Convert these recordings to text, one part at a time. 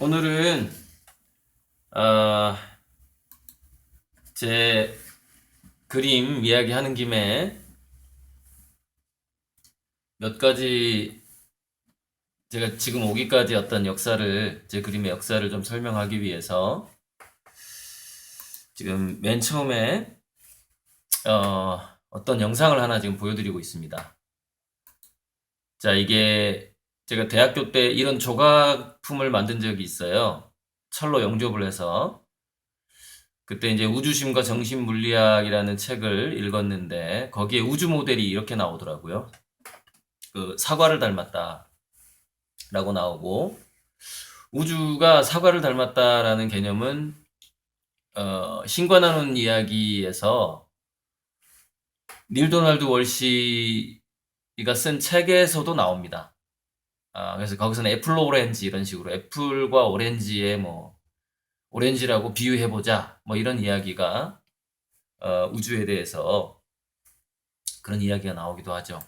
오늘은 어, 제 그림 이야기하는 김에 몇 가지 제가 지금 오기까지 어떤 역사를 제 그림의 역사를 좀 설명하기 위해서 지금 맨 처음에 어떤 영상을 하나 지금 보여드리고 있습니다. 자, 이게 제가 대학교 때 이런 조각품을 만든 적이 있어요. 철로 영접을 해서. 그때 이제 우주심과 정신물리학이라는 책을 읽었는데 거기에 우주 모델이 이렇게 나오더라고요. 그 사과를 닮았다라고 나오고, 우주가 사과를 닮았다라는 개념은 신과 나눈 이야기에서 닐 도널드 월시가 쓴 책에서도 나옵니다. 그래서 거기서는 애플로 오렌지 이런 식으로 애플과 오렌지의 뭐 오렌지라고 비유해보자 뭐 이런 이야기가 우주에 대해서 그런 이야기가 나오기도 하죠.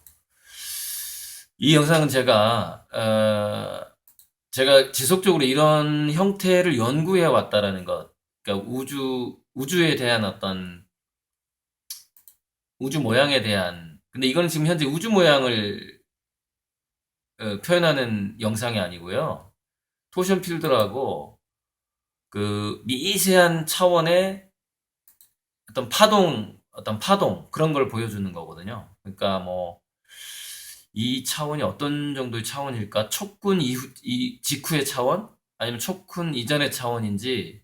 이 영상은 제가 지속적으로 이런 형태를 연구해 왔다라는 것, 그러니까 우주에 대한 어떤 우주 모양에 대한, 근데 이건 지금 현재 우주 모양을 표현하는 영상이 아니고요. 토션 필드라고 그 미세한 차원의 어떤 파동 그런 걸 보여주는 거거든요. 그러니까 뭐 이 차원이 어떤 정도의 차원일까? 촉군 직후의 차원? 아니면 촉군 이전의 차원인지,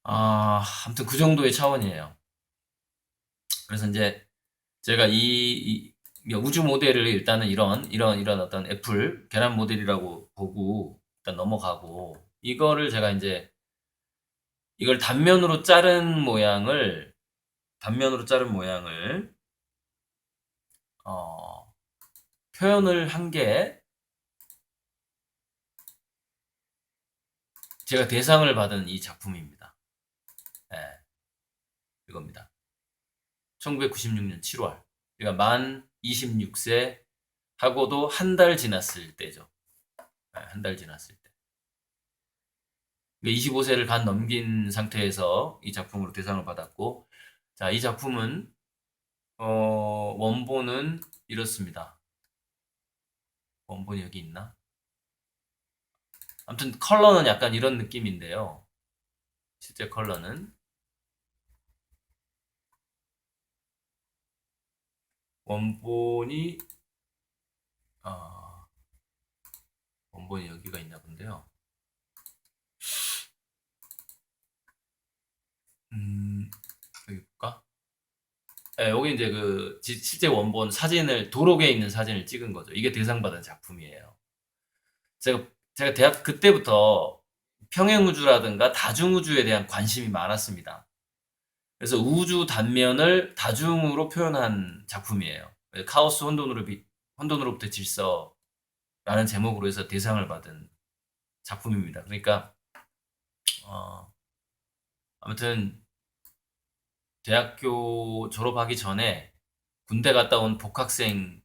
아무튼 그 정도의 차원이에요. 그래서 이제 제가 이 우주 모델을 일단은 이런 어떤 애플 계란 모델이라고 보고 일단 넘어가고, 이걸 단면으로 자른 모양을 어, 표현을 한 게 제가 대상을 받은 이 작품입니다. 예, 이겁니다. 1996년 7월. 그러니까 만 26세 하고도 한 달 지났을 때죠. 한 달 지났을 때. 25세를 간 넘긴 상태에서 이 작품으로 대상을 받았고, 자, 이 작품은 원본은 이렇습니다. 원본이 여기 있나? 아무튼 컬러는 약간 이런 느낌인데요. 실제 컬러는 원본이 어, 원본이 여기가 있나 본데요. 여기 볼까? 예, 여기 이제 실제 원본 사진을, 도록에 있는 사진을 찍은 거죠. 이게 대상받은 작품이에요. 제가 대학 그때부터 평행우주라든가 다중우주에 대한 관심이 많았습니다. 그래서 우주 단면을 다중으로 표현한 작품이에요. 카오스 혼돈으로부터 질서라는 제목으로 해서 대상을 받은 작품입니다. 그러니까 어, 아무튼 대학교 졸업하기 전에 군대 갔다 온 복학생이었으니까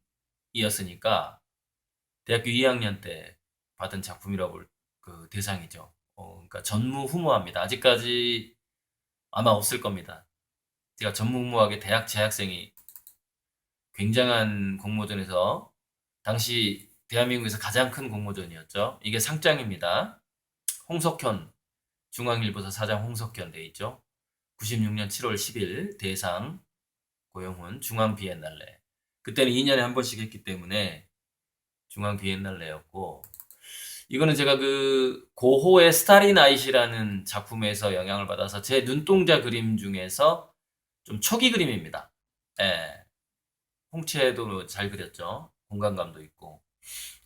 대학교 2학년 때 받은 작품이라고 그 대상이죠. 그러니까 전무후무합니다. 아직까지 아마 없을 겁니다. 제가 전무후무하게 대학 재학생이 굉장한 공모전에서, 당시 대한민국에서 가장 큰 공모전이었죠. 이게 상장입니다. 홍석현, 중앙일보사 사장 홍석현 돼 있죠. 96년 7월 10일 대상 고영훈 중앙 비엔날레. 그때는 2년에 한 번씩 했기 때문에 중앙 비엔날레였고, 이거는 제가 그 고호의 스타리 나잇이라는 작품에서 영향을 받아서 제 눈동자 그림 중에서 좀 초기 그림입니다. 예. 홍채도 잘 그렸죠. 공간감도 있고.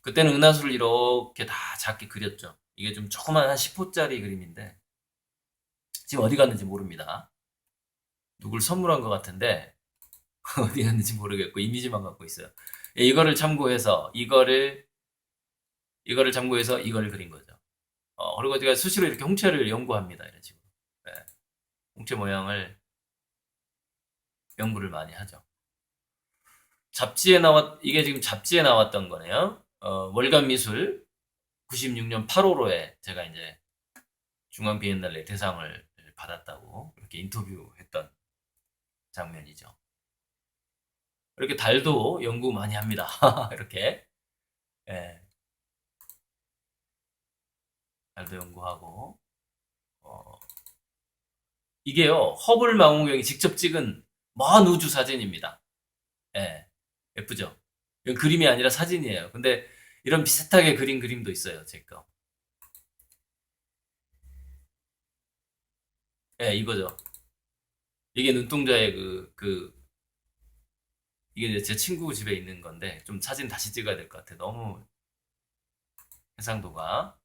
그때는 은하수를 이렇게 다 작게 그렸죠. 이게 좀 조그만 한 10호짜리 그림인데 지금 어디 갔는지 모릅니다. 누굴 선물한 것 같은데 어디 갔는지 모르겠고 이미지만 갖고 있어요. 예, 이거를 참고해서 이걸 그린 거죠. 그리고 제가 수시로 이렇게 홍채를 연구합니다. 이런 식으로. 예, 홍채 모양을 연구를 많이 하죠. 이게 지금 잡지에 나왔던 거네요. 월간 미술. 96년 8월호에 제가 이제 중앙 비엔날레 대상을 받았다고 이렇게 인터뷰했던 장면이죠. 이렇게 달도 연구 많이 합니다. 이렇게. 예, 달도 연구하고, 어, 이게요, 허블 망원경이 직접 찍은 먼 우주 사진입니다. 예, 예쁘죠? 이건 그림이 아니라 사진이에요. 근데 이런 비슷하게 그린 그림도 있어요, 제 거. 예, 이거죠. 이게 눈동자의 이게 이제 제 친구 집에 있는 건데, 좀 사진 다시 찍어야 될 것 같아. 너무 해상도가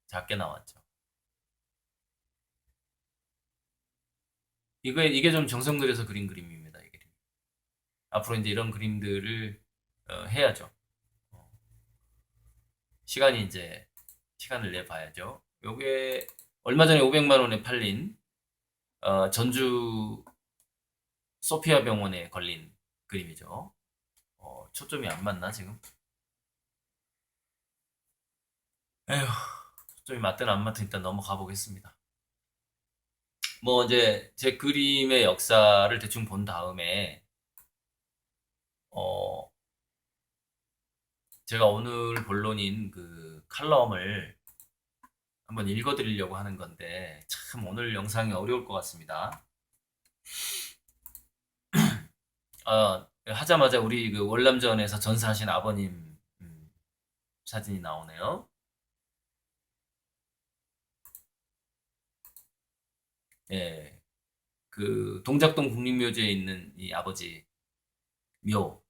작게 나왔죠. 이게 좀 정성 들여서 그린 그림입니다, 이 그림. 앞으로 이제 이런 그림들을 해야죠. 어, 시간이 이제, 시간을 내봐야죠. 요게 얼마 전에 500만 원에 팔린, 전주 소피아 병원에 걸린 그림이죠. 초점이 안 맞나, 지금? 에휴, 초점이 맞든 안 맞든 일단 넘어가 보겠습니다. 뭐, 이제, 제 그림의 역사를 대충 본 다음에, 어, 제가 오늘 본론인 그 칼럼을 한번 읽어드리려고 하는 건데, 참 오늘 영상이 어려울 것 같습니다. 하자마자 우리 그 월남전에서 전사하신 아버님, 사진이 나오네요. 예, 그 동작동 국립묘지에 있는 이 아버지 묘,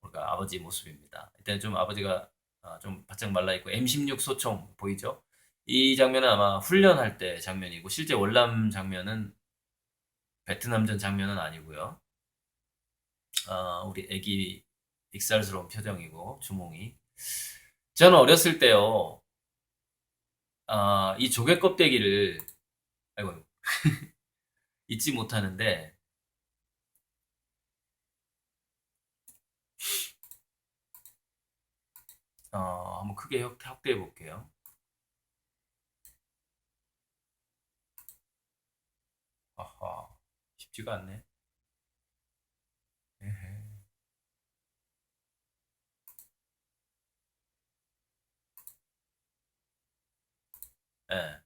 그러니까 아버지 모습입니다. 일단 좀 아버지가 좀 바짝 말라 있고 M16 소총 보이죠? 이 장면은 아마 훈련할 때 장면이고 실제 월남 장면은 베트남전 장면은 아니고요. 우리 애기 익살스러운 표정이고 주몽이. 저는 어렸을 때요. 이 조개 껍데기를 아이고 잊지 못하는데 한번 크게 확대해 볼게요. 아하, 쉽지가 않네. 에헤. 예,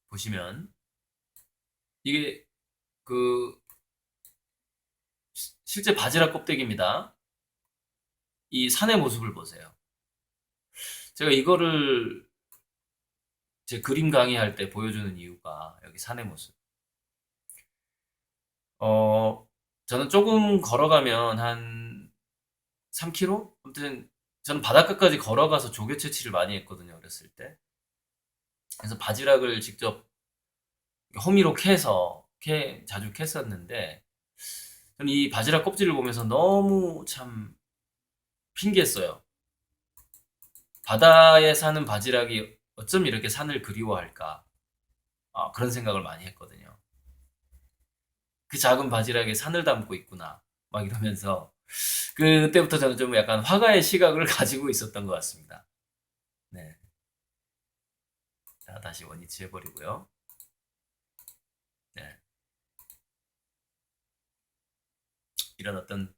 보시면 이게 그 실제 바지락 껍데기입니다. 이 산의 모습을 보세요. 제가 이거를 제 그림 강의할 때 보여주는 이유가 여기 산의 모습. 어, 저는 조금 걸어가면 한 3km? 아무튼 저는 바닷가까지 걸어가서 조개 채취를 많이 했거든요, 어렸을 때. 그래서 바지락을 직접 호미로 자주 캤었는데, 저는 이 바지락 껍질을 보면서 너무 참 신기했어요. 바다에 사는 바지락이 어쩜 이렇게 산을 그리워할까? 그런 생각을 많이 했거든요. 그 작은 바지락에 산을 담고 있구나. 막 이러면서 그때부터 저는 좀 약간 화가의 시각을 가지고 있었던 것 같습니다. 네. 자, 다시 원위치 해버리고요. 네. 이런 어떤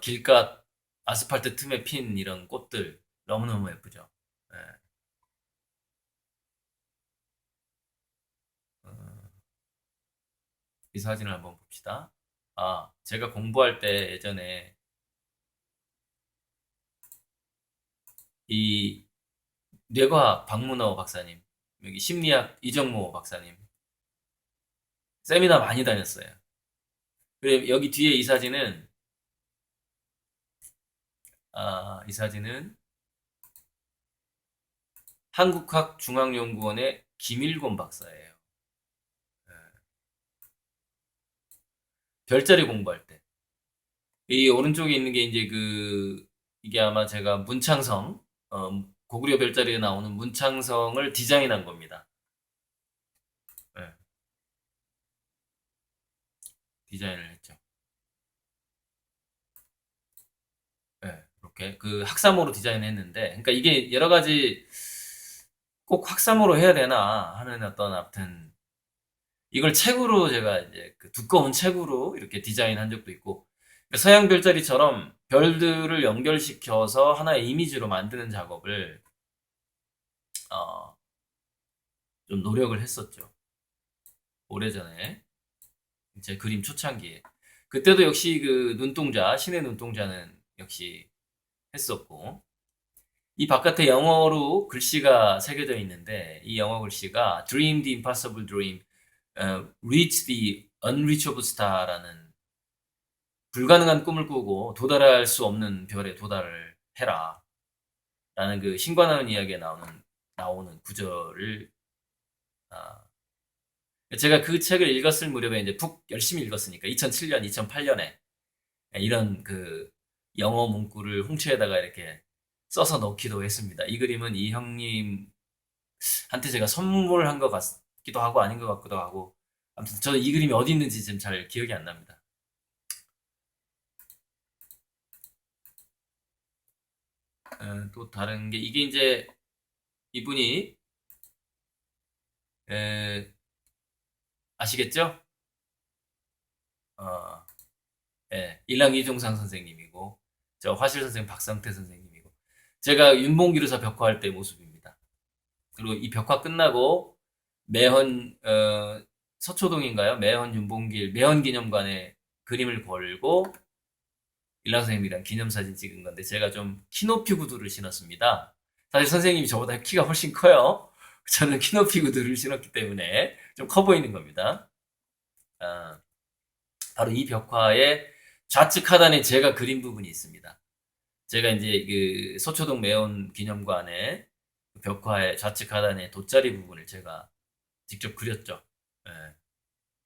길가 아스팔트 틈에 핀 이런 꽃들 너무너무 예쁘죠. 네. 어, 이 사진을 한번 봅시다. 제가 공부할 때 예전에 이 뇌과학 박문호 박사님, 여기 심리학 이정모 박사님 세미나 많이 다녔어요. 그리고 여기 뒤에 이 사진은 한국학중앙연구원의 김일곤 박사예요. 예, 별자리 공부할 때. 이 오른쪽에 있는 게 이제 이게 아마 제가 고구려 별자리에 나오는 문창성을 디자인한 겁니다. 예, 디자인을 했죠. 예, 이렇게 그 학사모로 디자인했는데, 그러니까 이게 여러 가지 꼭 학사모로 해야 되나 하는 어떤 아무튼 이걸 책으로 제가 이제 그 두꺼운 책으로 이렇게 디자인한 적도 있고 그러니까 서양 별자리처럼 별들을 연결시켜서 하나의 이미지로 만드는 작업을 어, 좀 노력을 했었죠. 오래전에 제 그림 초창기에 그때도 역시 그 눈동자 신의 눈동자는 역시 했었고 이 바깥에 영어로 글씨가 새겨져 있는데 이 영어 글씨가 Dream the impossible dream, Reach the unreachable star라는 불가능한 꿈을 꾸고 도달할 수 없는 별에 도달을 해라 라는 그 신관하는 이야기에 나오는 구절을 아, 제가 그 책을 읽었을 무렵에 이제 푹 열심히 읽었으니까 2007년, 2008년에 이런 그 영어 문구를 홍채에다가 이렇게 써서 넣기도 했습니다. 이 그림은 이 형님한테 제가 선물한 것 같기도 하고 아닌 것 같기도 하고 아무튼 저는 이 그림이 어디 있는지 지금 잘 기억이 안 납니다. 또 다른 게 이게 이제 이분이 에, 아시겠죠? 어, 예, 일랑 이종상 선생님이고 저 화실 선생님 박상태 선생님이고 제가 윤봉기르사 벽화할 때 모습입니다. 그리고 이 벽화 끝나고 매헌 서초동인가요? 매헌 윤봉길 매헌 기념관에 그림을 걸고 일랑 선생님이랑 기념사진 찍은 건데 제가 좀 키높이 구두를 신었습니다. 사실 선생님이 저보다 키가 훨씬 커요. 저는 키높이 구두를 신었기 때문에 좀 커 보이는 겁니다. 아, 바로 이 벽화의 좌측 하단에 제가 그린 부분이 있습니다. 제가 이제 그 서초동 매원 기념관의 그 벽화의 좌측 하단의 돗자리 부분을 제가 직접 그렸죠. 예,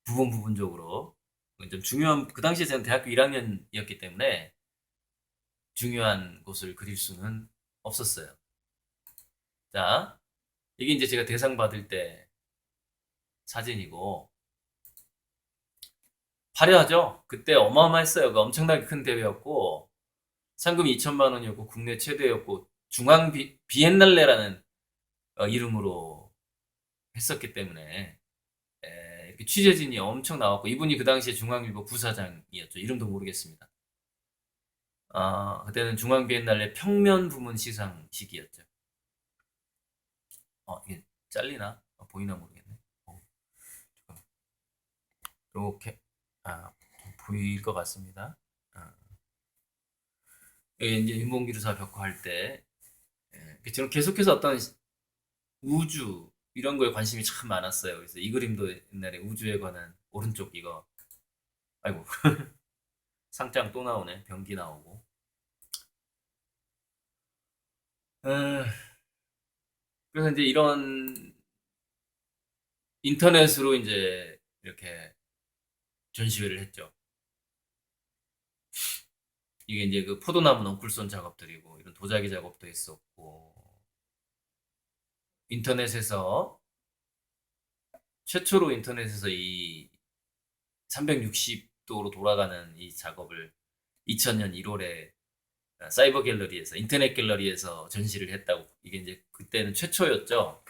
부분적으로. 좀 중요한, 그 당시에 저는 대학교 1학년이었기 때문에 중요한 곳을 그릴 수는 없었어요. 자, 이게 이제 제가 대상 받을 때 사진이고, 화려하죠? 그때 어마어마했어요. 그 엄청나게 큰 대회였고, 상금이 2천만 원이었고, 국내 최대였고, 중앙 비엔날레라는 이름으로 했었기 때문에, 이렇게 취재진이 엄청 나왔고, 이분이 그 당시에 중앙일보 부사장이었죠. 이름도 모르겠습니다. 그때는 중앙 비엔날레 평면 부문 시상식이었죠. 이게 잘리나? 보이나 모르겠네. 잠깐만. 이렇게, 보일 것 같습니다. 여기 이제 윤봉기루사 벽화할 때, 저는 계속해서 어떤 우주, 이런 거에 관심이 참 많았어요. 그래서 이 그림도 옛날에 우주에 관한 오른쪽 이거, 아이고, 상장 또 나오네. 변기 나오고. 어, 그래서 이제 이런 인터넷으로 이제 이렇게 전시회를 했죠. 이게 이제 그 포도나무 넝쿨손 작업들이고, 이런 도자기 작업도 했었고, 인터넷에서, 최초로 인터넷에서 이 360도로 돌아가는 이 작업을 2000년 1월에 사이버 갤러리에서, 인터넷 갤러리에서 전시를 했다고. 이게 이제 그때는 최초였죠.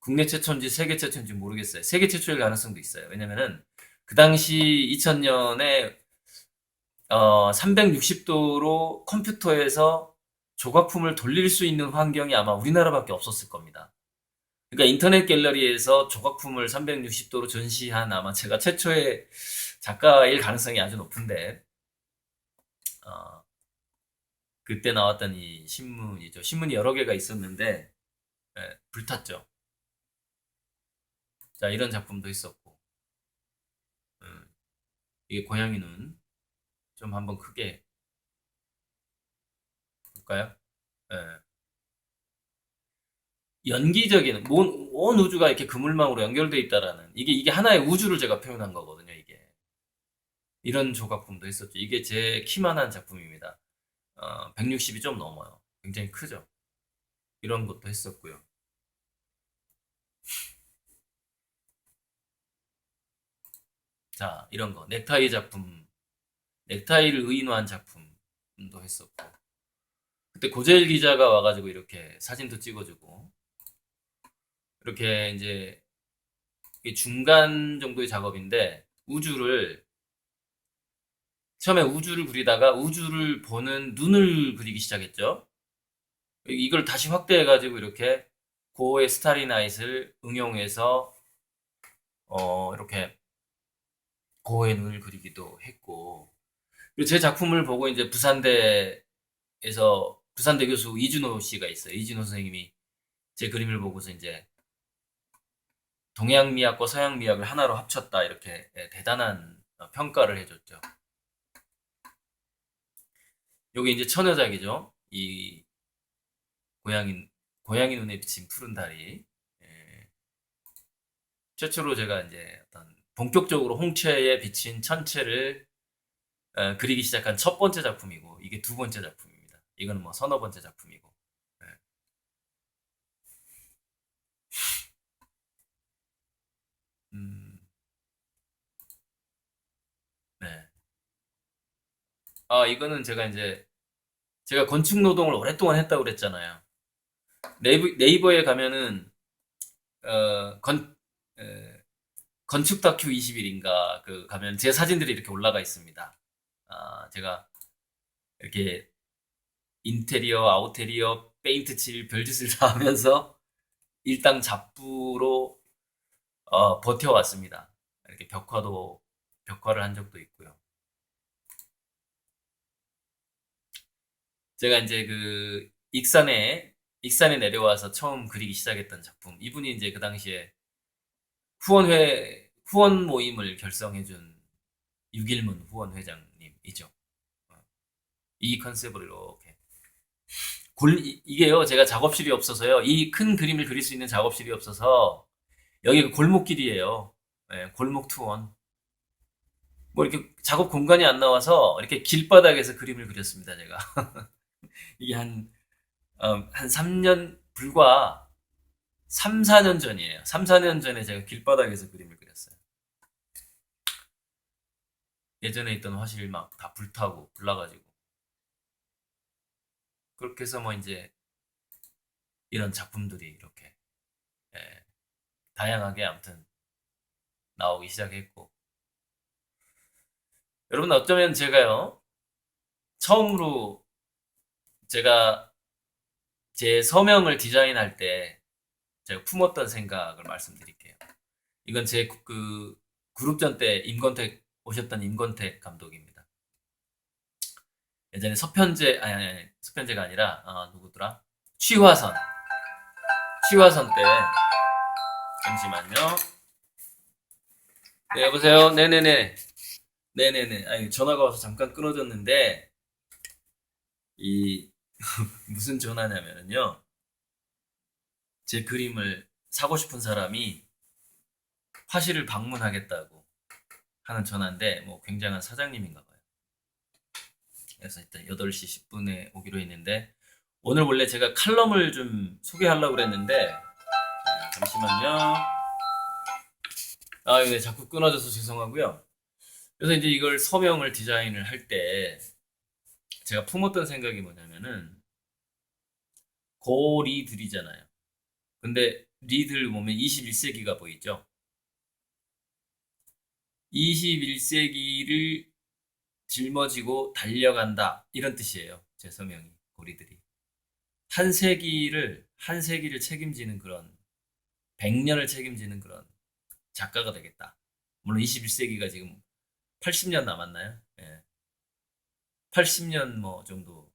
국내 최초인지 세계 최초인지 모르겠어요. 세계 최초일 가능성도 있어요. 왜냐면은 그 당시 2000년에 360도로 컴퓨터에서 조각품을 돌릴 수 있는 환경이 아마 우리나라밖에 없었을 겁니다. 그러니까 인터넷 갤러리에서 조각품을 360도로 전시한 아마 제가 최초의 작가일 가능성이 아주 높은데, 어, 그때 나왔던 이 신문이죠. 신문이 여러 개가 있었는데, 불탔죠. 자, 이런 작품도 있었고, 음, 이게 고양이 눈. 좀 한번 크게 볼까요? 예. 연기적인, 온 우주가 이렇게 그물망으로 연결되어 있다라는, 이게 하나의 우주를 제가 표현한 거거든요, 이게. 이런 조각품도 했었죠. 이게 제 키만한 작품입니다. 160이 좀 넘어요. 굉장히 크죠. 이런 것도 했었고요. 자, 이런 거. 넥타이 작품, 넥타이를 의인화한 작품도 했었고. 그때 고재일 기자가 와가지고 이렇게 사진도 찍어주고, 이렇게 이제 이게 중간 정도의 작업인데, 처음에 우주를 그리다가 우주를 보는 눈을 그리기 시작했죠. 이걸 다시 확대해가지고 이렇게 고의 스타리 나잇을 응용해서, 이렇게 고의 눈을 그리기도 했고, 그리고 제 작품을 보고 이제 부산대 교수 이준호 씨가 있어요. 이준호 선생님이 제 그림을 보고서 이제 동양미학과 서양미학을 하나로 합쳤다 이렇게 대단한 평가를 해줬죠. 요게 이제 처녀작이죠. 이 고양이 눈에 비친 푸른 다리. 예. 최초로 제가 이제 어떤 본격적으로 홍채에 비친 천체를 그리기 시작한 첫 번째 작품이고, 이게 두 번째 작품입니다. 이거는 뭐 서너 번째 작품이고. 예. 음, 네. 이거는 제가 건축 노동을 오랫동안 했다고 그랬잖아요. 네이버에 가면은, 어, 건, 어, 건축 다큐 20일인가, 가면 제 사진들이 이렇게 올라가 있습니다. 제가 이렇게 인테리어, 아우테리어, 페인트 칠, 별짓을 다 하면서 일당 잡부로 버텨왔습니다. 이렇게 벽화를 한 적도 있고요. 제가 이제 익산에 내려와서 처음 그리기 시작했던 작품. 이분이 이제 그 당시에 후원 모임을 결성해준 유길문 후원 회장님이죠. 이 컨셉으로 이렇게. 이게요, 제가 작업실이 없어서요, 이 큰 그림을 그릴 수 있는 작업실이 없어서, 여기가 골목길이에요. 예, 골목 투원. 뭐 이렇게 작업 공간이 안 나와서 이렇게 길바닥에서 그림을 그렸습니다, 제가. 이게 한 3년, 불과 3, 4년 전이에요. 3, 4년 전에 제가 길바닥에서 그림을 그렸어요. 예전에 있던 화실 막 다 불타고, 불나가지고. 그렇게 해서 뭐 이제 이런 작품들이 이렇게, 예, 다양하게 아무튼 나오기 시작했고. 여러분, 어쩌면 처음으로 제가 제 서명을 디자인할 때 제가 품었던 생각을 말씀드릴게요. 이건 제 그룹전 때 오셨던 임권택 감독입니다. 예전에 아니, 서편제가 아니라, 누구더라? 취화선 때, 잠시만요. 네, 여보세요? 네네네. 네네네. 아니, 전화가 와서 잠깐 끊어졌는데, 이, 무슨 전화냐면요. 제 그림을 사고 싶은 사람이 화실을 방문하겠다고 하는 전화인데, 뭐 굉장한 사장님인가 봐요. 그래서 일단 8시 10분에 오기로 했는데, 오늘 원래 제가 칼럼을 좀 소개하려고 그랬는데, 잠시만요. 네, 자꾸 끊어져서 죄송하고요. 그래서 이제 이걸 서명을 디자인을 할 때 제가 품었던 생각이 뭐냐면은, 고리들이잖아요. 근데 리들 보면 21세기가 보이죠? 21세기를 짊어지고 달려간다, 이런 뜻이에요. 제 서명이, 고리들이. 한 세기를 책임지는 그런, 100년을 책임지는 그런 작가가 되겠다. 물론 21세기가 지금 80년 남았나요? 예. 80년 뭐 정도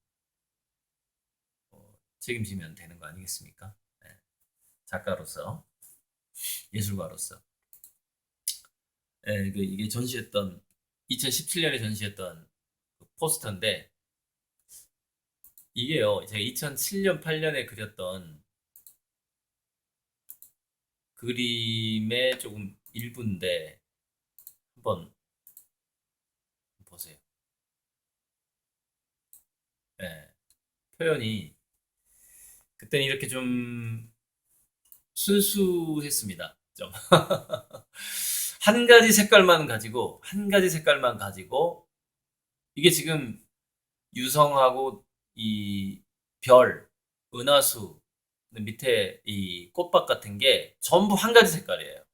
책임지면 되는 거 아니겠습니까? 예. 작가로서, 예술가로서. 예, 이게 2017년에 전시했던 포스터인데, 이게요, 제가 2007년, 8년에 그렸던 그림의 조금 일부인데, 한번 보세요. 예, 표현이, 그때는 이렇게 좀 순수했습니다. 좀. 한 가지 색깔만 가지고, 이게 지금 유성하고 이 별, 은하수, 밑에 이 꽃밭 같은 게 전부 한 가지 색깔이에요.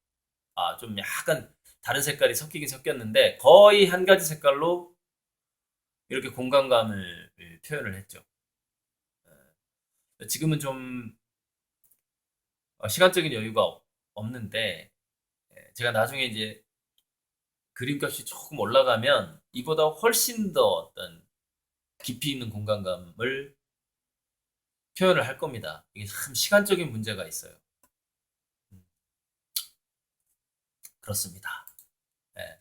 좀 약간 다른 색깔이 섞이긴 섞였는데 거의 한 가지 색깔로 이렇게 공간감을 표현을 했죠. 지금은 좀 시간적인 여유가 없는데 제가 나중에 이제 그림값이 조금 올라가면 이보다 훨씬 더 어떤 깊이 있는 공간감을 표현을 할 겁니다. 이게 참 시간적인 문제가 있어요. 음, 그렇습니다. 예.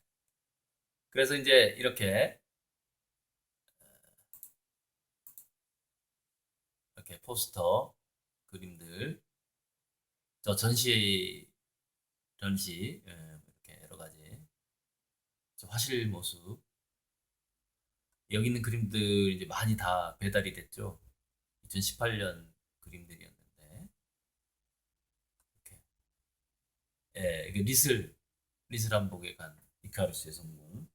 그래서 이제 이렇게 포스터 그림들, 저 전시, 이렇게 여러 가지 저 화실 모습, 여기 있는 그림들 이제 많이 다 배달이 됐죠. 2018년 그림들이었는데, 이렇게. 이게 리슬 한복에 간 이카루스의 성공.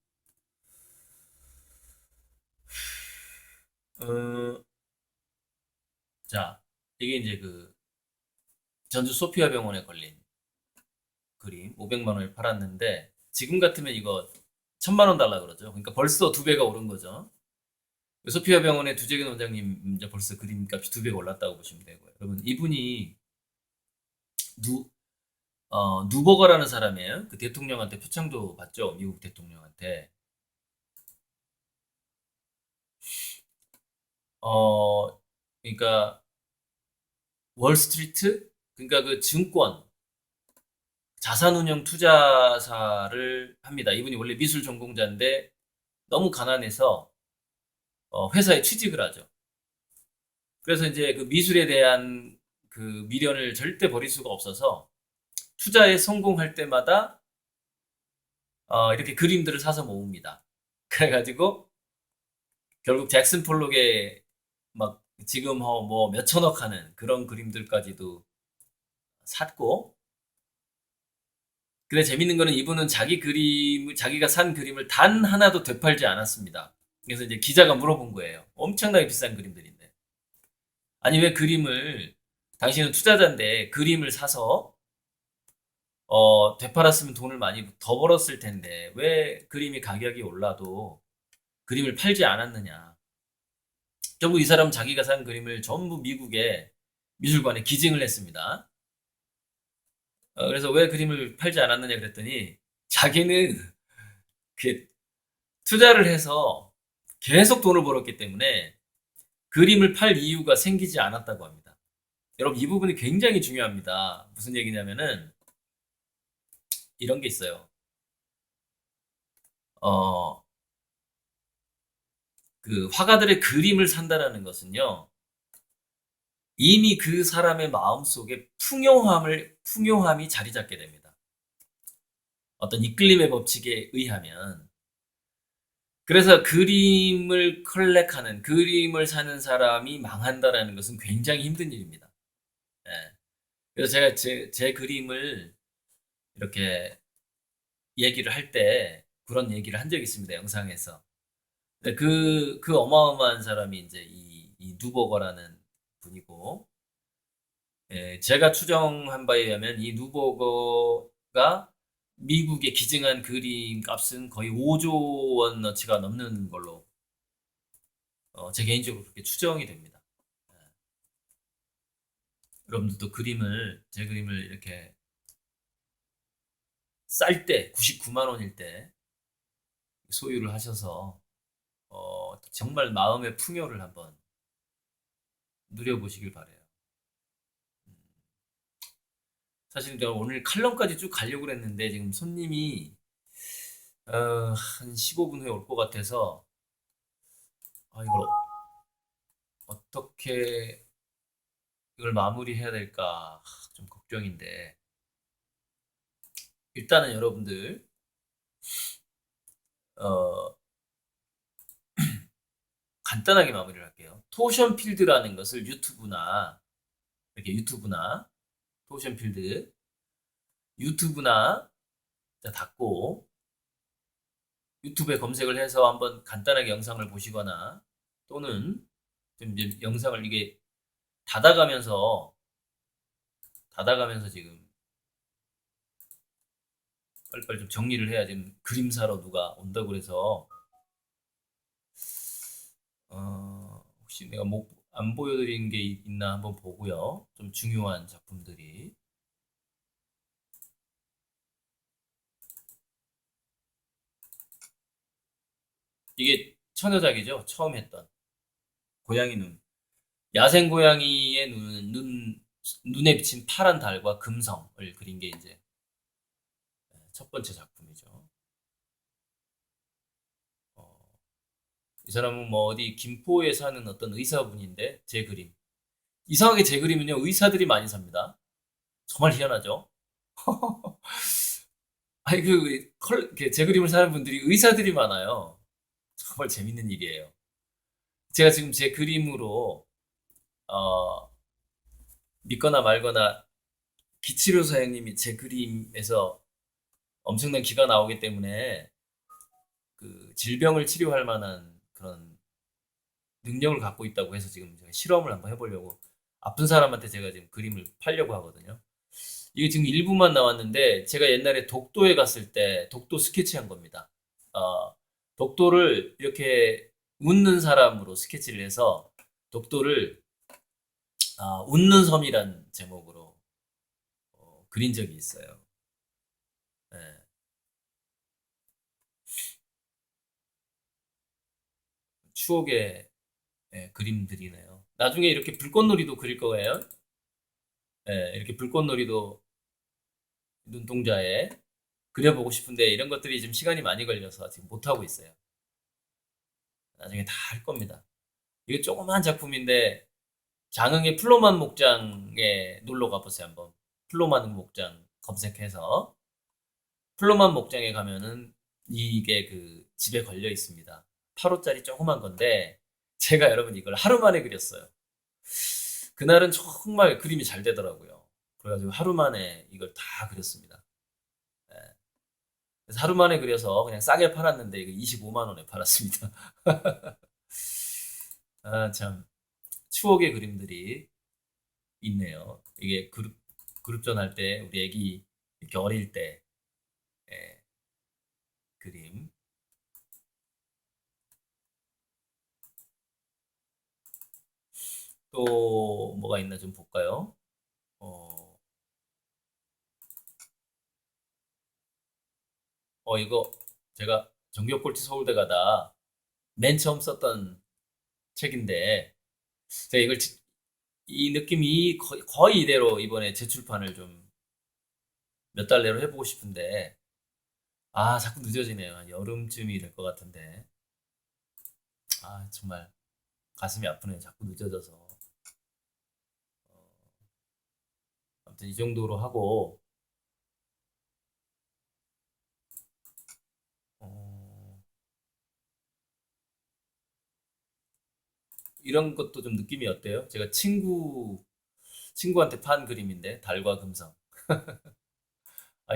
어, 자, 이게 이제 그 전주 소피아 병원에 걸린 그림 500만 원에 팔았는데 지금 같으면 이거 1000만 원 달라 그러죠. 그러니까 벌써 두 배가 오른 거죠. 소피아 병원의 두재근 원장님 이제 벌써 그림값이 두 배가 올랐다고 보시면 되고요. 여러분 이분이 누 누버거라는 사람이에요. 그 대통령한테 표창도 받죠. 미국 대통령한테. 어 그러니까 월스트리트, 그러니까 그 증권 자산운용 투자사를 합니다. 이분이 원래 미술 전공자인데 너무 가난해서 회사에 취직을 하죠. 그래서 이제 그 미술에 대한 그 미련을 절대 버릴 수가 없어서 투자에 성공할 때마다 이렇게 그림들을 사서 모읍니다. 그래가지고 결국 잭슨 폴록의 막 지금 뭐 몇천억 하는 그런 그림들까지도 샀고, 근데 재밌는 거는 이분은 자기가 산 그림을 단 하나도 되팔지 않았습니다. 그래서 이제 기자가 물어본 거예요. 엄청나게 비싼 그림들인데. 아니, 왜 당신은 투자자인데 그림을 사서, 되팔았으면 돈을 많이 더 벌었을 텐데, 왜 그림이 가격이 올라도 그림을 팔지 않았느냐. 결국 이 사람은 자기가 산 그림을 전부 미국의 미술관에 기증을 했습니다. 그래서 왜 그림을 팔지 않았느냐 그랬더니 자기는 그 투자를 해서 계속 돈을 벌었기 때문에 그림을 팔 이유가 생기지 않았다고 합니다. 여러분 이 부분이 굉장히 중요합니다. 무슨 얘기냐면은 이런 게 있어요. 어, 그 화가들의 그림을 산다라는 것은요. 이미 그 사람의 마음속에 풍요함이 자리 잡게 됩니다. 어떤 이끌림의 법칙에 의하면. 그래서 그림을 컬렉하는, 그림을 사는 사람이 망한다라는 것은 굉장히 힘든 일입니다. 예. 그래서 제가 제 그림을 이렇게 얘기를 할 때 그런 얘기를 한 적이 있습니다. 영상에서. 근데 그 어마어마한 사람이 이제 이 누버거라는 분이고, 제가 추정한 바에 의하면 이 누버거가 미국에 기증한 그림 값은 거의 5조 원어치가 넘는 걸로 제 개인적으로 그렇게 추정이 됩니다. 예. 여러분들도 제 그림을 이렇게 쌀 때, 99만 원일 때 소유를 하셔서 정말 마음의 풍요를 한번 누려보시길 바래요. 음, 사실 제가 오늘 칼럼까지 쭉 가려고 했는데 지금 손님이 한 15분 후에 올 것 같아서 이걸 어떻게 이걸 마무리해야 될까 좀 걱정인데, 일단은 여러분들 어, 간단하게 마무리를 할게요. 토션 필드라는 것을 유튜브나 토션 필드 유튜브나 닫고 유튜브에 검색을 해서 한번 간단하게 영상을 보시거나, 또는 좀 이제 영상을 이게 닫아가면서 닫아가면서 지금 빨리빨리 좀 정리를 해야 지금 그림 사러 누가 온다고 그래서 혹시 내가 뭐 안 보여드린 게 있나 한번 보고요. 좀 중요한 작품들이 이게 처녀작이죠. 처음 했던 고양이 눈. 야생 고양이의 눈에 비친 파란 달과 금성을 그린 게 이제 첫 번째 작품이죠. 어, 이 사람은 뭐 어디 김포에 사는 어떤 의사분인데 제 그림. 이상하게 제 그림은요 의사들이 많이 삽니다. 정말 희한하죠. 아니 제 그림을 사는 분들이 의사들이 많아요. 정말 재밌는 일이에요. 제가 지금 제 그림으로 어, 믿거나 말거나 기치료 사장님이 제 그림에서 엄청난 기가 나오기 때문에 그 질병을 치료할 만한 그런 능력을 갖고 있다고 해서 지금 제가 실험을 한번 해보려고 아픈 사람한테 제가 지금 그림을 팔려고 하거든요. 이게 지금 일부만 나왔는데 제가 옛날에 독도에 갔을 때 독도 스케치한 겁니다. 어, 독도를 이렇게 웃는 사람으로 스케치를 해서 독도를 웃는 섬이란 제목으로 그린 적이 있어요. 예, 추억의 그림들이네요. 나중에 이렇게 불꽃놀이도 그릴 거예요. 예, 이렇게 불꽃놀이도 눈동자에 그려보고 싶은데 이런 것들이 지금 시간이 많이 걸려서 지금 못하고 있어요. 나중에 다 할 겁니다. 이게 조그만 작품인데 장흥의 플로만 목장에 놀러 가보세요, 한번. 플로만 목장 검색해서. 플로만 목장에 가면은 이게 그 집에 걸려 있습니다. 8호짜리 조그만 건데 제가 여러분 이걸 하루 만에 그렸어요. 그날은 정말 그림이 잘 되더라고요. 그래가지고 하루 만에 이걸 다 그렸습니다. 예. 그래서 하루 만에 그려서 그냥 싸게 팔았는데 이거 25만 원에 팔았습니다. 아, 참 추억의 그림들이 있네요. 이게 그룹전 할 때 우리 애기 이렇게 어릴 때 예, 그림. 또 뭐가 있나 좀 볼까요? 어, 이거 제가 전교꼴찌 서울대 가다 맨 처음 썼던 책인데 제가 이 느낌이 거의 이대로 이번에 재출판을 좀 몇 달 내로 해보고 싶은데 자꾸 늦어지네요. 한 여름쯤이 될 것 같은데 정말 가슴이 아프네요. 자꾸 늦어져서 아무튼 이 정도로 하고 어, 이런 것도 좀 느낌이 어때요? 제가 친구한테 판 그림인데 달과 금성.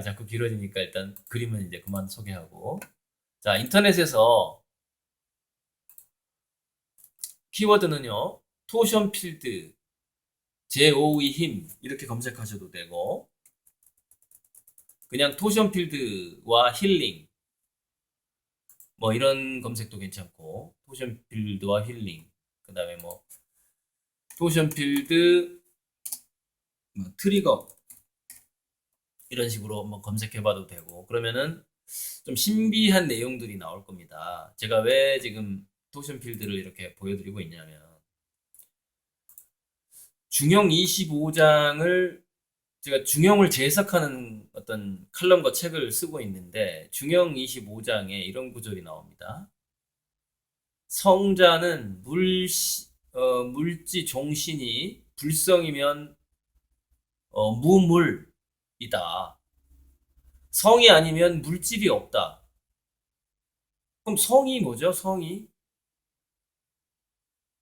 자꾸 길어지니까 일단 그림은 이제 그만 소개하고. 자, 인터넷에서 키워드는요. 토션 필드, 제5의 힘 이렇게 검색하셔도 되고 그냥 토션 필드와 힐링 뭐 이런 검색도 괜찮고 토션 필드와 힐링 그다음에 뭐 토션 필드 뭐 트리거 이런 식으로 뭐 검색해봐도 되고 그러면은 좀 신비한 내용들이 나올 겁니다. 제가 왜 지금 토션 필드를 이렇게 보여드리고 있냐면 중형 25장을 제가 중형을 재해석하는 어떤 칼럼과 책을 쓰고 있는데 중형 25장에 이런 구절이 나옵니다. 성자는 물지 종신이 불성이면 무물이다. 성이 아니면 물질이 없다. 그럼 성이 뭐죠? 성이?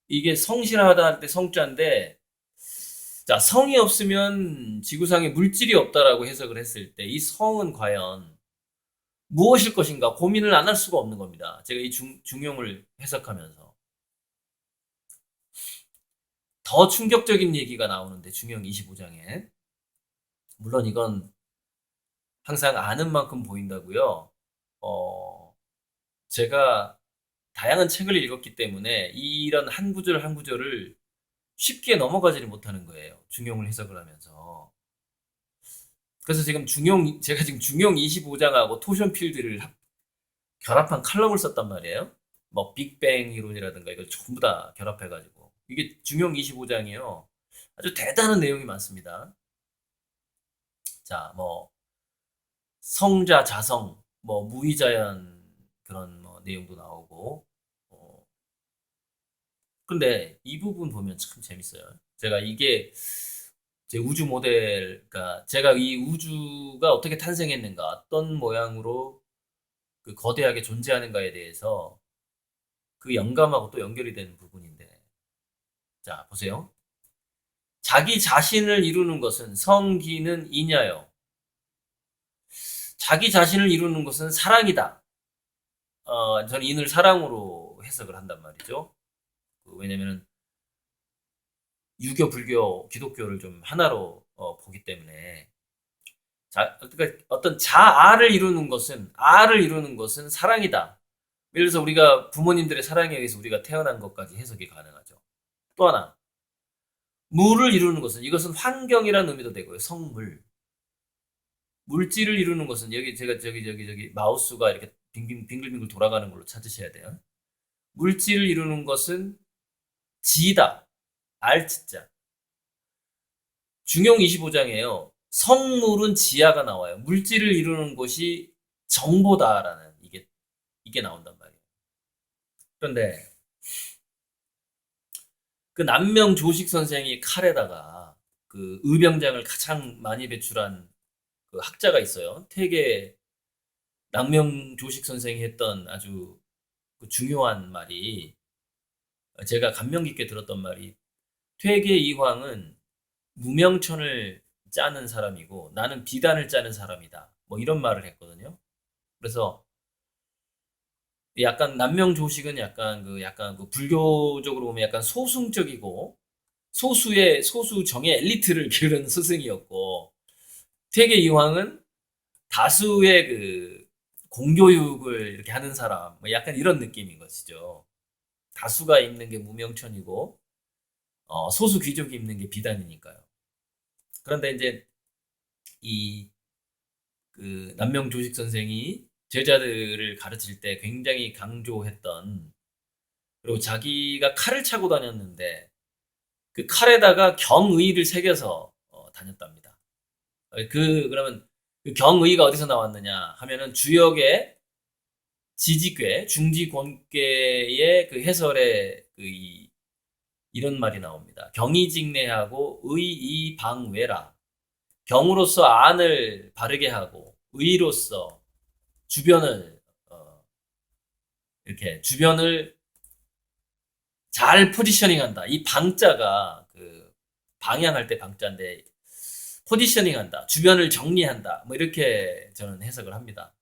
이게 성실하다 할 때 성자인데, 자, 성이 없으면 지구상에 물질이 없다라고 해석을 했을 때, 이 성은 과연 무엇일 것인가 고민을 안 할 수가 없는 겁니다. 제가 이 중용을 해석하면서. 더 충격적인 얘기가 나오는데 중용 25장에 물론 이건 항상 아는 만큼 보인다고요. 제가 다양한 책을 읽었기 때문에 이런 한 구절 한 구절을 쉽게 넘어가지를 못하는 거예요. 중용을 해석을 하면서. 그래서 제가 지금 중용 25장하고 토션 필드를 결합한 칼럼을 썼단 말이에요. 뭐 빅뱅 이론이라든가 이걸 전부 다 결합해가지고 이게 중용 25장이에요. 아주 대단한 내용이 많습니다. 자, 뭐 성자 자성, 뭐 무의자연 그런 뭐 내용도 나오고. 근데 이 부분 보면 참 재밌어요. 제가 이게 제 우주 모델, 그러니까 제가 이 우주가 어떻게 탄생했는가, 어떤 모양으로 그 거대하게 존재하는가에 대해서 그 영감하고 또 연결이 되는 부분인데, 자 보세요. 자기 자신을 이루는 것은 성기는 이냐요. 자기 자신을 이루는 것은 사랑이다. 저는 인을 사랑으로 해석을 한단 말이죠. 왜냐면은 유교, 불교, 기독교를 좀 하나로 보기 때문에 그러니까 어떤 아를 이루는 것은 사랑이다. 예를 들어서 우리가 부모님들의 사랑에 의해서 우리가 태어난 것까지 해석이 가능하죠. 또 하나, 물을 이루는 것은 이것은 환경이라는 의미도 되고요. 성물. 물질을 이루는 것은 여기 제가 저기 마우스가 이렇게 빙글빙글 돌아가는 걸로 찾으셔야 돼요. 물질을 이루는 것은 지다. 알지자. 중용 25장이에요. 성물은 지하가 나와요. 물질을 이루는 것이 정보다라는 이게 나온단 말이에요. 그런데 그 남명 조식 선생이 칼에다가 그 의병장을 가장 많이 배출한 그 학자가 있어요. 퇴계 남명 조식 선생이 했던 아주 그 중요한 말이 제가 감명 깊게 들었던 말이 퇴계 이황은 무명천을 짜는 사람이고 나는 비단을 짜는 사람이다. 뭐 이런 말을 했거든요. 그래서 약간 남명조식은 약간 그 불교적으로 보면 약간 소승적이고 소수 정의 엘리트를 기르는 스승이었고 퇴계 이황은 다수의 그 공교육을 이렇게 하는 사람 뭐 약간 이런 느낌인 것이죠. 다수가 입는 게 무명천이고 소수 귀족이 입는 게 비단이니까요. 그런데 이제 이 그 남명조식 선생이 제자들을 가르칠 때 굉장히 강조했던 그리고 자기가 칼을 차고 다녔는데 그 칼에다가 경의를 새겨서 다녔답니다. 그러면 그 경의가 어디서 나왔느냐 하면은 주역의 지지괴, 중지권괴의 그 해설에 이런 말이 나옵니다. 경의직내하고 의이방외라. 경으로서 안을 바르게 하고 의로서 주변을 이렇게 주변을 잘 포지셔닝한다. 이 방자가 그 방향할 때 방자인데 포지셔닝한다. 주변을 정리한다. 뭐 이렇게 저는 해석을 합니다.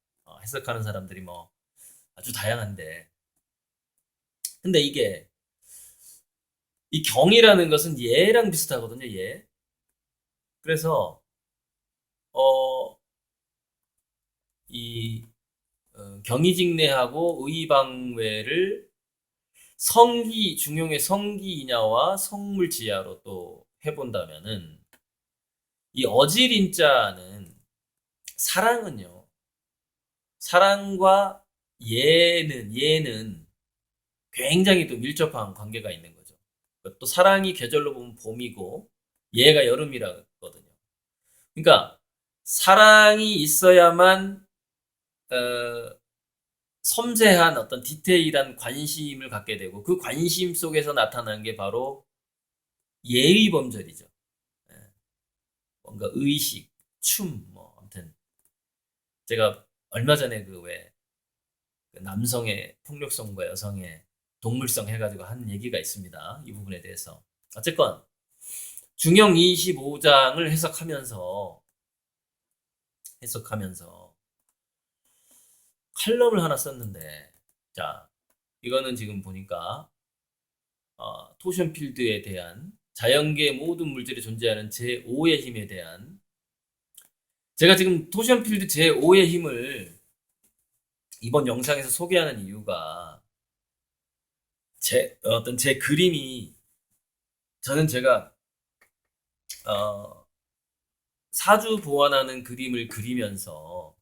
해석하는 사람들이 뭐 아주 다양한데 근데 이게 이 경이라는 것은 예랑 비슷하거든요. 예. 그래서 어, 이 경의직내하고 의방외를 중용의 성기이냐와 성물지야로 또 해본다면은 이 어지린자는 사랑은요. 사랑과 예는 굉장히 또 밀접한 관계가 있는 거죠. 또 사랑이 계절로 보면 봄이고 예가 여름이라거든요. 그러니까 사랑이 있어야만 섬세한 어떤 디테일한 관심을 갖게 되고 그 관심 속에서 나타나는 게 바로 예의 범절이죠. 예. 뭔가 의식, 춤, 뭐 아무튼 제가 얼마 전에 그 남성의 폭력성과 여성의 동물성 해가지고 한 얘기가 있습니다. 이 부분에 대해서. 어쨌건 중형 25장을 해석하면서 칼럼을 하나 썼는데 자 이거는 지금 보니까 토션필드에 대한 자연계 모든 물질에 존재하는 제5의 힘에 대한 제가 지금 토션필드 제5의 힘을 이번 영상에서 소개하는 이유가 제 그림이 저는 제가 사주 보완하는 그림을 그리면서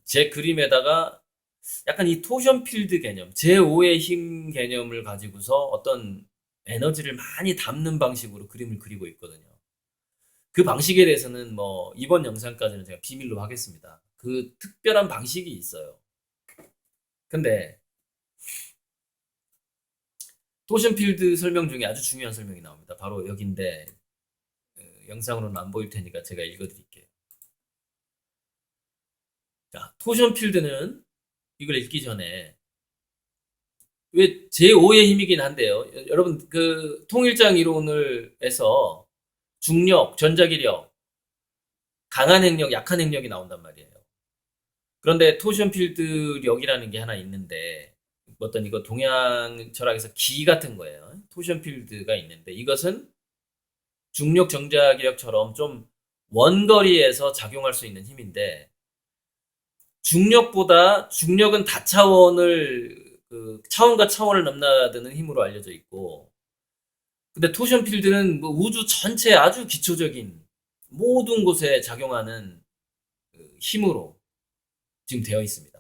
제 그림에다가 약간 이 토션필드 개념, 제5의 힘 개념을 가지고서 어떤 에너지를 많이 담는 방식으로 그림을 그리고 있거든요. 그 방식에 대해서는 뭐 이번 영상까지는 제가 비밀로 하겠습니다. 그 특별한 방식이 있어요. 근데 토션필드 설명 중에 아주 중요한 설명이 나옵니다. 바로 여기인데 영상으로는 안 보일 테니까 제가 읽어드릴게요. 자, 토션필드는 이걸 읽기 전에 왜 제5의 힘이긴 한데요. 여러분 그 통일장 이론을 해서 중력, 전자기력, 강한 핵력, 약한 핵력이 나온단 말이에요. 그런데 토션필드력이라는 게 하나 있는데 어떤 이거 동양 철학에서 기 같은 거예요. 토션필드가 있는데 이것은 중력, 전자기력처럼 좀 원거리에서 작용할 수 있는 힘인데 중력은 다차원을 차원과 차원을 넘나드는 힘으로 알려져 있고 근데 토션필드는 뭐 우주 전체에 아주 기초적인 모든 곳에 작용하는 힘으로 지금 되어 있습니다.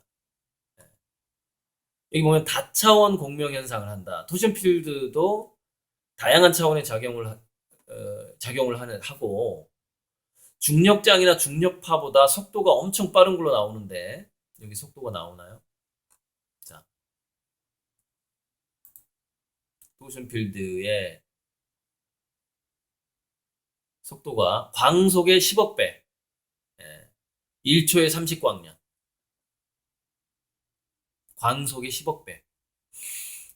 여기 보면 다차원 공명 현상을 한다. 토션필드도 다양한 차원의 작용을 하고 중력장이나 중력파보다 속도가 엄청 빠른 걸로 나오는데 여기 속도가 나오나요? 자, 토션필드의 속도가 광속의 10억 배, 1초에 30광년, 광속의 10억 배.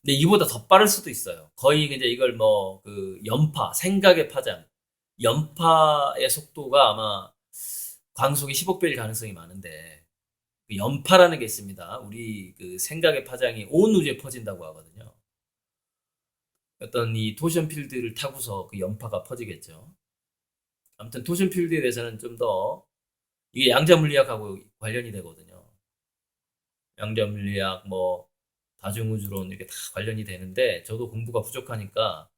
근데 이보다 더 빠를 수도 있어요. 거의 이제 이걸 뭐 그 연파, 생각의 파장, 연파의 속도가 아마 광속의 10억 배일 가능성이 많은데 그 연파라는 게 있습니다. 우리 그 생각의 파장이 온 우주에 퍼진다고 하거든요. 어떤 이 토션 필드를 타고서 그 연파가 퍼지겠죠. 아무튼 토션 필드에 대해서는 좀 더 이게 양자 물리학하고 관련이 되거든요. 양자 물리학 뭐 다중우주론 이렇게 다 관련이 되는데 저도 공부가 부족하니까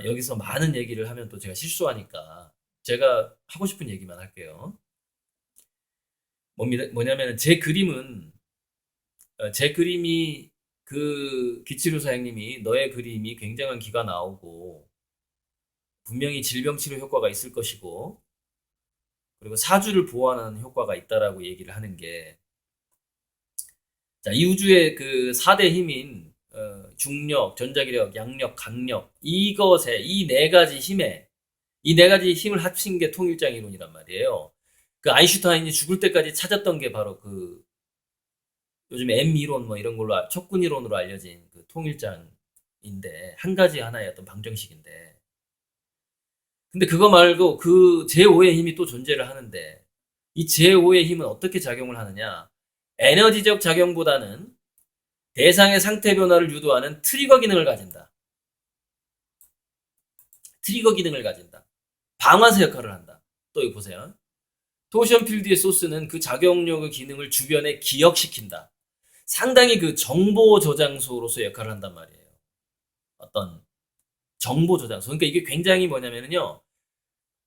여기서 많은 얘기를 하면 또 제가 실수하니까 제가 하고 싶은 얘기만 할게요. 뭐냐면 제 그림이 그 기치료 사장님이 너의 그림이 굉장한 기가 나오고 분명히 질병 치료 효과가 있을 것이고 그리고 사주를 보완하는 효과가 있다라고 얘기를 하는 게 자, 이 우주의 그 4대 힘인 중력, 전자기력, 양력, 강력 이것에 이 네 가지 힘을 합친 게 통일장 이론이란 말이에요. 그 아인슈타인이 죽을 때까지 찾았던 게 바로 그 요즘 M 이론 뭐 이런 걸로 척군 이론으로 알려진 그 통일장인데 한 가지 하나의 어떤 방정식인데 근데 그거 말고 그 제5의 힘이 또 존재를 하는데 이 제5의 힘은 어떻게 작용을 하느냐 에너지적 작용보다는 대상의 상태 변화를 유도하는 트리거 기능을 가진다. 트리거 기능을 가진다. 방아쇠 역할을 한다. 또 이거 보세요. 토션 필드의 소스는 그 작용력의 기능을 주변에 기억시킨다. 상당히 그 정보 저장소로서 역할을 한단 말이에요. 어떤 정보 저장소. 그러니까 이게 굉장히 뭐냐면요.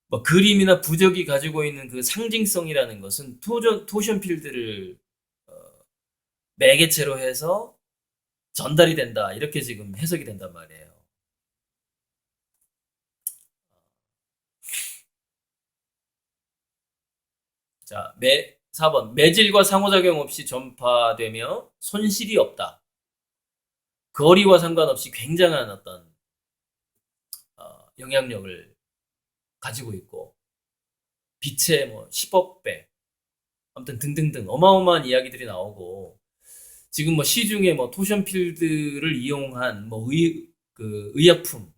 뭐 그림이나 부적이 가지고 있는 그 상징성이라는 것은 토션 필드를 매개체로 해서 전달이 된다. 이렇게 지금 해석이 된단 말이에요. 자, 4번. 매질과 상호작용 없이 전파되며 손실이 없다. 거리와 상관없이 굉장한 어떤 영향력을 가지고 있고 빛의 뭐 10억 배 아무튼 등등등 어마어마한 이야기들이 나오고 지금 뭐 시중에 뭐 토션 필드를 이용한 뭐 의약품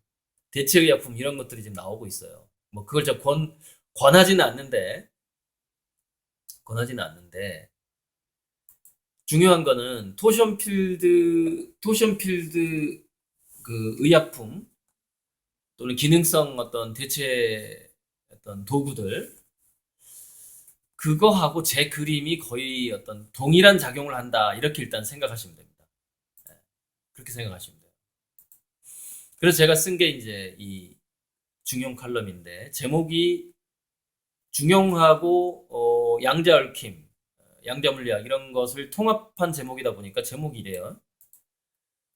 대체 의약품 이런 것들이 지금 나오고 있어요. 뭐 그걸 제가 권하지는 않는데 중요한 거는 토션 필드 그 의약품 또는 기능성 어떤 대체 어떤 도구들 그거하고 제 그림이 거의 어떤 동일한 작용을 한다 이렇게 일단 생각하시면 됩니다. 예, 그렇게 생각하시면 돼요. 그래서 제가 쓴 게 이제 이 중용 칼럼인데 제목이 중용하고 양자 얽힘, 양자 물리학 이런 것을 통합한 제목이다 보니까 제목이 이래요.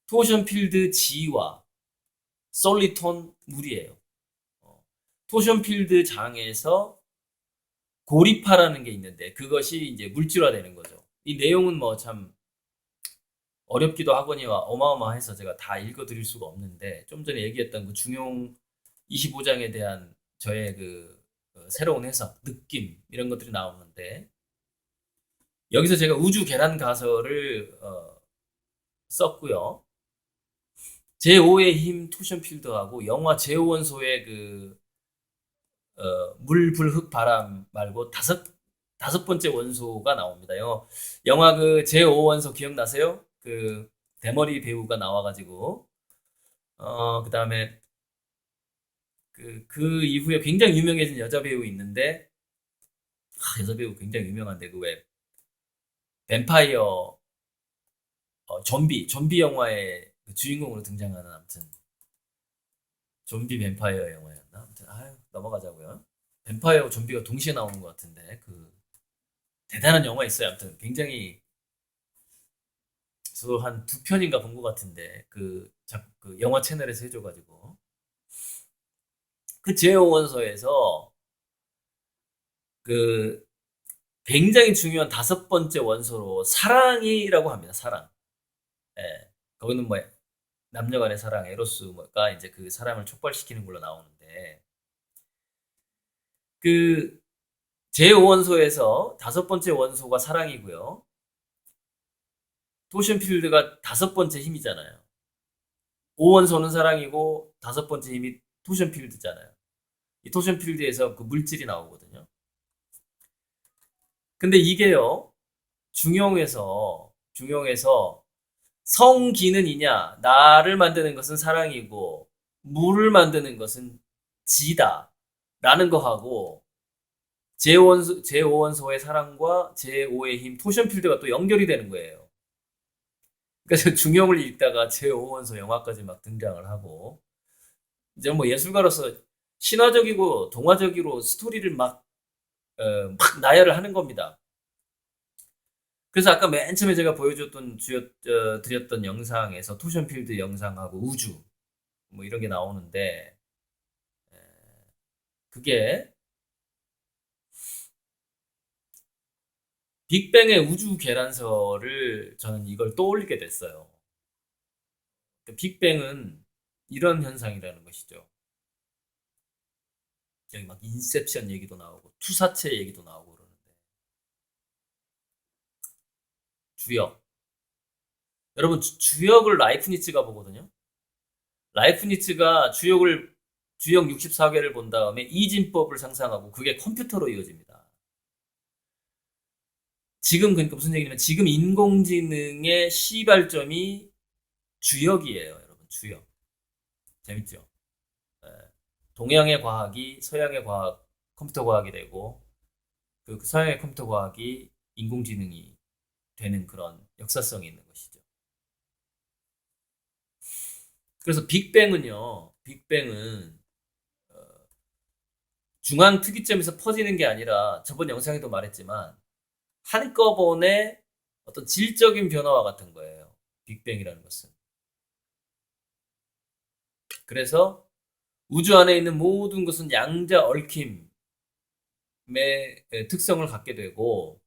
토션 필드 지와 솔리톤 물이에요. 토션 필드 장에서 고리파라는 게 있는데 그것이 이제 물질화되는 거죠. 이 내용은 뭐 참 어렵기도 하거니와 어마어마해서 제가 다 읽어드릴 수가 없는데 좀 전에 얘기했던 그 중용 25장에 대한 저의 그 새로운 해석, 느낌 이런 것들이 나오는데 여기서 제가 우주 계란 가설을 썼고요. 제5의 힘 토션 필드하고 영화 제5원소의 그 물, 불, 흙, 바람 말고 다섯 번째 원소가 나옵니다. 영화 그 제5원소 기억나세요? 그 대머리 배우가 나와가지고 그 다음에 그 이후에 굉장히 유명해진 여자 배우 있는데 여자 배우 굉장히 유명한데 그 왜 뱀파이어 좀비 영화의 그 주인공으로 등장하는 아무튼 좀비 뱀파이어 영화였나? 아무튼 아유 넘어가자고요. 뱀파이어 좀비가 동시에 나오는 것 같은데 그 대단한 영화 있어요. 아무튼 굉장히 저도 한 두 편인가 본 것 같은데 그 영화 채널에서 해줘가지고 그 제오 원소에서 그 굉장히 중요한 다섯 번째 원소로 사랑이라고 합니다. 사랑. 예. 거기는 뭐 남녀 간의 사랑, 에로스가 이제 그 사랑을 촉발시키는 걸로 나오는데 그 제5원소에서 다섯 번째 원소가 사랑이고요. 토션 필드가 다섯 번째 힘이잖아요. 5원소는 사랑이고 다섯 번째 힘이 토션 필드잖아요. 이 토션 필드에서 그 물질이 나오거든요. 근데 이게요. 중용에서 성기는 이냐? 나를 만드는 것은 사랑이고 물을 만드는 것은 지다. 라는 거하고 제5원소의 사랑과 제5의 힘, 토션 필드가 또 연결이 되는 거예요. 그래서 중용을 읽다가 제5원소 영화까지 막 등장을 하고 이제 뭐 예술가로서 신화적이고 동화적으로 스토리를 막 나열을 하는 겁니다. 그래서 아까 맨 처음에 제가 드렸던 영상에서 토션 필드 영상하고 우주 뭐 이런 게 나오는데 그게 빅뱅의 우주 계란설을 저는 이걸 떠올리게 됐어요. 빅뱅은 이런 현상이라는 것이죠. 여기 막 인셉션 얘기도 나오고 투사체 얘기도 나오고 그러는데 주역. 여러분 주역을 라이프니츠가 보거든요. 라이프니츠가 주역 64개를 본 다음에 이진법을 상상하고 그게 컴퓨터로 이어집니다. 지금 그러니까 무슨 얘기냐면 지금 인공지능의 시발점이 주역이에요, 여러분. 주역. 재밌죠? 예. 동양의 과학이 서양의 과학, 컴퓨터 과학이 되고 그 서양의 컴퓨터 과학이 인공지능이 되는 그런 역사성이 있는 것이죠. 그래서 빅뱅은 중앙 특이점에서 퍼지는 게 아니라 저번 영상에도 말했지만 한꺼번에 어떤 질적인 변화와 같은 거예요. 빅뱅이라는 것은. 그래서 우주 안에 있는 모든 것은 양자 얽힘의 특성을 갖게 되고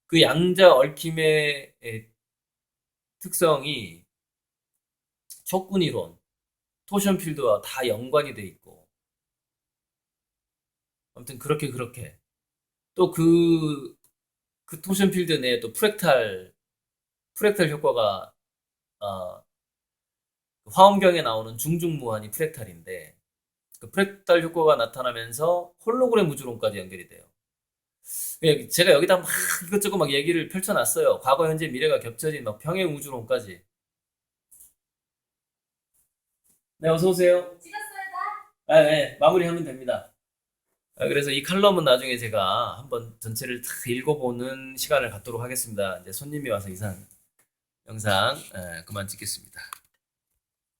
그 양자 얽힘의 특성이 촉근이론, 토션 필드와 다 연관이 돼 있고 아무튼 그렇게 또 그 토션 필드 내에 또 프랙탈 효과가 화엄경에 나오는 중중무한이 프랙탈인데 그 프랙탈 효과가 나타나면서 홀로그램 우주론까지 연결이 돼요. 제가 여기다 막 이것저것 막 얘기를 펼쳐놨어요. 과거, 현재, 미래가 겹쳐진 막 평행 우주론까지. 네, 어서 오세요. 찍었어요, 다? 아, 네, 마무리하면 됩니다. 그래서 이 칼럼은 나중에 제가 한번 전체를 다 읽어보는 시간을 갖도록 하겠습니다. 이제 손님이 와서 이상 영상 그만 찍겠습니다.